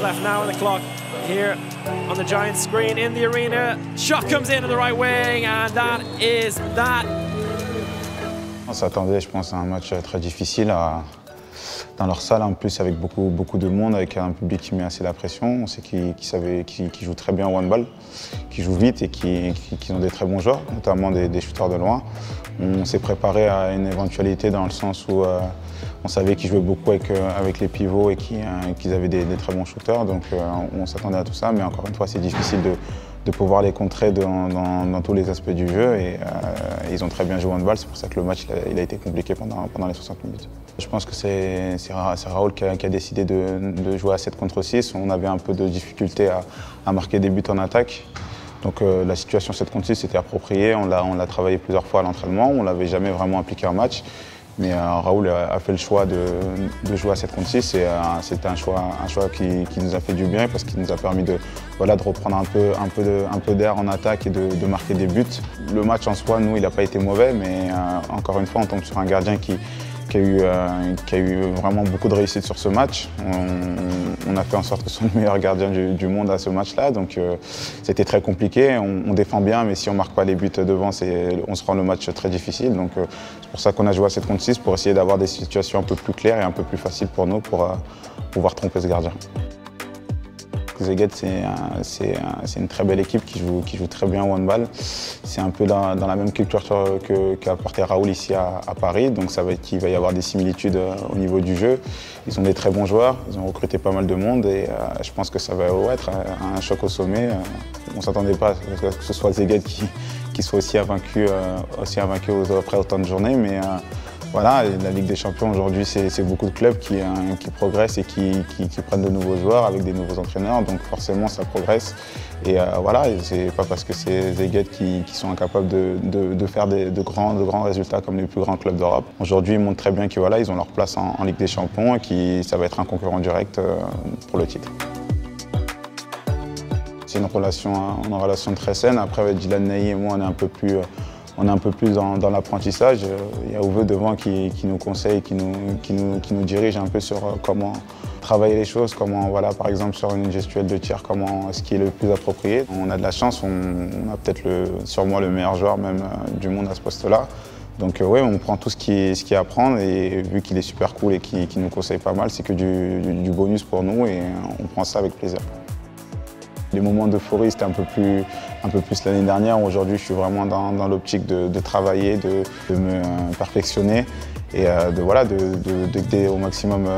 left now on the clock here on the giant screen in the arena. Shot comes in on the right wing, and that is that. On s'attendait, je pense, à un match très difficile dans leur salle, en plus avec beaucoup de monde, avec un public qui met assez la pression. On sait qu'ils jouent très bien au handball, qu'ils jouent vite et qu'ils ont des très bons joueurs, notamment des shooters de loin. On s'est préparé à une éventualité dans le sens où on savait qu'ils jouaient beaucoup avec les pivots et qu'ils avaient des très bons shooters, donc on s'attendait à tout ça, mais encore une fois c'est difficile de pouvoir les contrer dans tous les aspects du jeu et ils ont très bien joué au handball, c'est pour ça que le match il a été compliqué pendant les 60 minutes. Je pense que c'est Raoul qui a décidé de jouer à 7 contre 6, on avait un peu de difficulté à marquer des buts en attaque. Donc la situation 7 contre 6 c'était approprié, on l'a travaillé plusieurs fois à l'entraînement, on ne l'avait jamais vraiment appliqué en match. Mais Raoul a fait le choix de jouer à 7 contre 6 et c'était un choix qui nous a fait du bien parce qu'il nous a permis de reprendre un peu d'air en attaque et de marquer des buts. Le match en soi, nous, il n'a pas été mauvais, mais encore une fois, on tombe sur un gardien qui a eu vraiment beaucoup de réussite sur ce match. On a fait en sorte que ce soit le meilleur gardien du monde à ce match-là, donc c'était très compliqué. On défend bien, mais si on ne marque pas les buts devant, on se rend le match très difficile. Donc c'est pour ça qu'on a joué à 7 contre 6, pour essayer d'avoir des situations un peu plus claires et un peu plus faciles pour nous pour pouvoir tromper ce gardien. Szeged, c'est une très belle équipe qui joue très bien au handball. C'est un peu dans la même culture qu'a apporté Raoul ici à Paris, donc ça va être qu'il va y avoir des similitudes au niveau du jeu. Ils sont des très bons joueurs, ils ont recruté pas mal de monde et je pense que ça va être un choc au sommet. On ne s'attendait pas à ce que ce soit Szeged qui soit aussi invaincu après autant de journées, mais voilà, la Ligue des Champions aujourd'hui, c'est beaucoup de clubs qui progressent et qui prennent de nouveaux joueurs avec des nouveaux entraîneurs, donc forcément ça progresse. Et voilà, c'est pas parce que c'est Szeged qui sont incapables de faire de grands résultats comme les plus grands clubs d'Europe. Aujourd'hui, ils montrent très bien qu'ils ont leur place en Ligue des Champions et que ça va être un concurrent direct pour le titre. C'est une relation très saine. Après, avec Dylan Ney et moi, on est un peu plus dans l'apprentissage. Il y a Uwe devant qui nous conseille, qui nous dirige un peu sur comment travailler les choses, comment, voilà, par exemple sur une gestuelle de tir, ce qui est le plus approprié. On a de la chance, on a peut-être sûrement le meilleur joueur même du monde à ce poste-là. Donc oui, on prend tout ce qui est à prendre et vu qu'il est super cool et qu'il nous conseille pas mal, c'est que du bonus pour nous et on prend ça avec plaisir. Les moments d'euphorie, c'était un peu plus l'année dernière. Aujourd'hui, je suis vraiment dans l'optique de travailler, de me perfectionner et de guider au maximum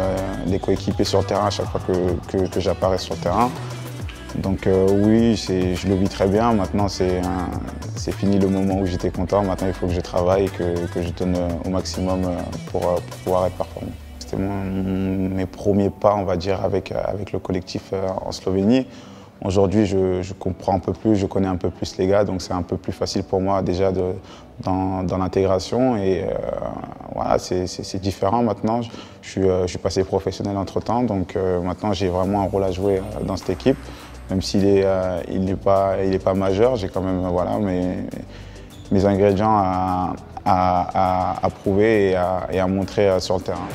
les coéquipiers sur le terrain à chaque fois que j'apparais sur le terrain. Donc oui, je le vis très bien. Maintenant, c'est fini le moment où j'étais content. Maintenant, il faut que je travaille et que je donne au maximum pour pouvoir être performant. C'était mes premiers pas, on va dire, avec le collectif en Slovénie. Aujourd'hui, je comprends un peu plus, je connais un peu plus les gars, donc c'est un peu plus facile pour moi déjà dans l'intégration. Et voilà, c'est différent maintenant. Je suis passé professionnel entre-temps, donc maintenant j'ai vraiment un rôle à jouer dans cette équipe. Même s'il n'est pas majeur, j'ai quand même mes ingrédients à prouver et à montrer sur le terrain.